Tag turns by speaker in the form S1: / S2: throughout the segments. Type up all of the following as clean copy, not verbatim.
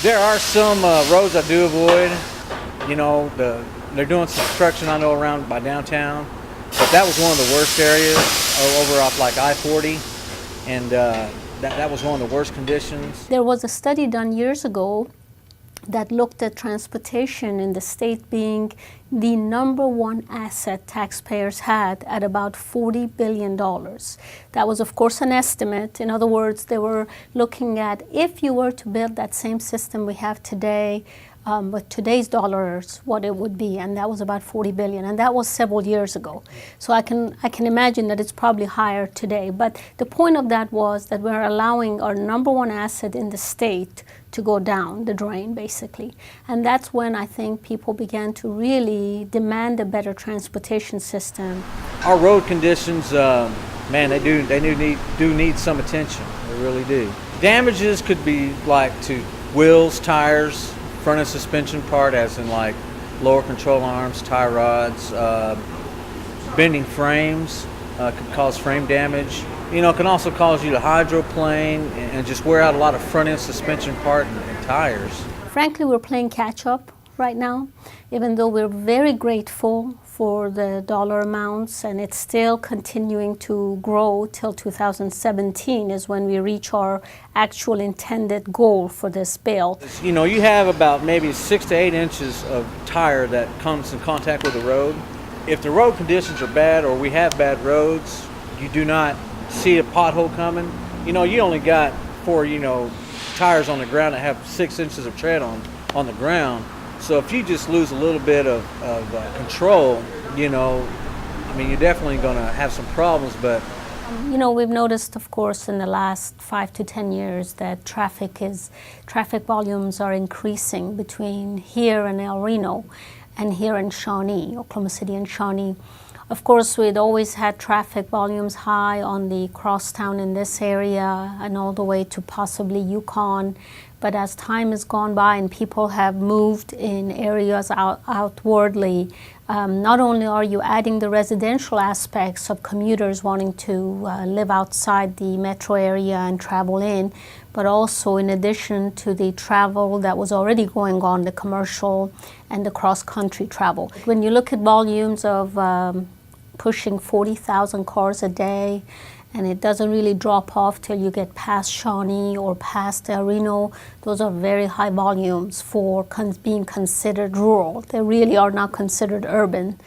S1: There are some roads I do avoid. You know, they're doing some construction I know around by downtown, but that was one of the worst areas over off like I-40, and that was one of the worst conditions.
S2: There was a study done years ago that looked at transportation in the state being the #1 asset taxpayers had at about $40 billion. That was, of course, an estimate. In other words, they were looking at if you were to build that same system we have today, with today's dollars, what it would be, and that was about $40 billion, and that was several years ago. So I can imagine that it's probably higher today. But the point of that was that we're allowing our #1 asset in the state to go down the drain, basically. And that's when I think people began to really demand a better transportation system.
S1: Our road conditions, man, they do need some attention. They really do. Damages could be like to wheels, tires, front and suspension part, as in like lower control arms, tie rods, bending frames could cause frame damage. You know, it can also cause you to hydroplane and just wear out a lot of front end suspension part and tires.
S2: Frankly, we're playing catch up right now, even though we're very grateful for the dollar amounts, and it's still continuing to grow till 2017 is when we reach our actual intended goal for this bill.
S1: You know, you have about maybe 6 to 8 inches of tire that comes in contact with the road. If the road conditions are bad or we have bad roads, you do not see a pothole coming. You know, you only got 4, tires on the ground that have 6 inches of tread on the ground. So if you just lose a little bit of control, I mean, you're definitely going to have some problems. But
S2: we've noticed, of course, in the last 5 to 10 years that traffic volumes are increasing between here and El Reno and here in Shawnee, Oklahoma City and Shawnee. Of course, we'd always had traffic volumes high on the crosstown in this area and all the way to possibly Yukon. But as time has gone by and people have moved in areas outwardly, not only are you adding the residential aspects of commuters wanting to live outside the metro area and travel in, but also in addition to the travel that was already going on, the commercial and the cross-country travel. When you look at volumes of pushing 40,000 cars a day, and it doesn't really drop off till you get past Shawnee or past El Reno, those are very high volumes for being considered rural. They really are not considered urban.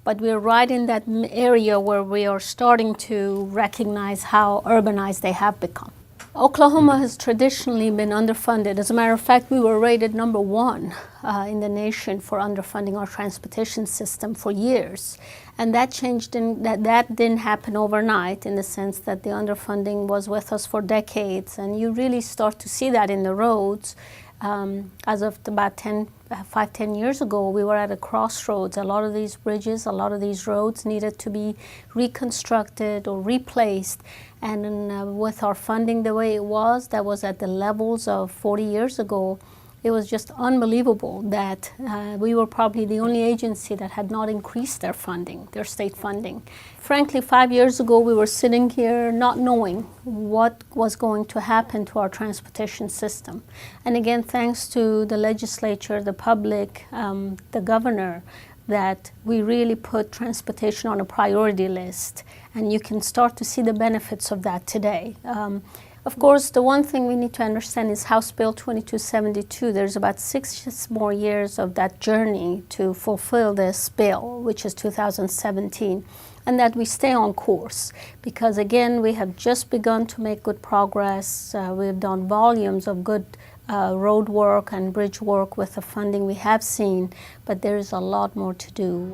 S2: But we're right in that area where we are starting to recognize how urbanized they have become. Oklahoma has traditionally been underfunded. As a matter of fact, we were rated #1 in the nation for underfunding our transportation system for years. And that changed, that didn't happen overnight, in the sense that the underfunding was with us for decades. And you really start to see that in the roads. As of about 5-10 years ago, we were at a crossroads. A lot of these bridges, a lot of these roads needed to be reconstructed or replaced. And with our funding the way it was, that was at the levels of 40 years ago, it was just unbelievable that we were probably the only agency that had not increased their funding, their state funding. Frankly, 5 years ago, we were sitting here not knowing what was going to happen to our transportation system. And again, thanks to the legislature, the public, the governor, that we really put transportation on a priority list. And you can start to see the benefits of that today. Of course, the one thing we need to understand is House Bill 2272. There's about 6 more years of that journey to fulfill this bill, which is 2017, and that we stay on course. Because again, we have just begun to make good progress. We've done volumes of good road work and bridge work with the funding we have seen, but there is a lot more to do.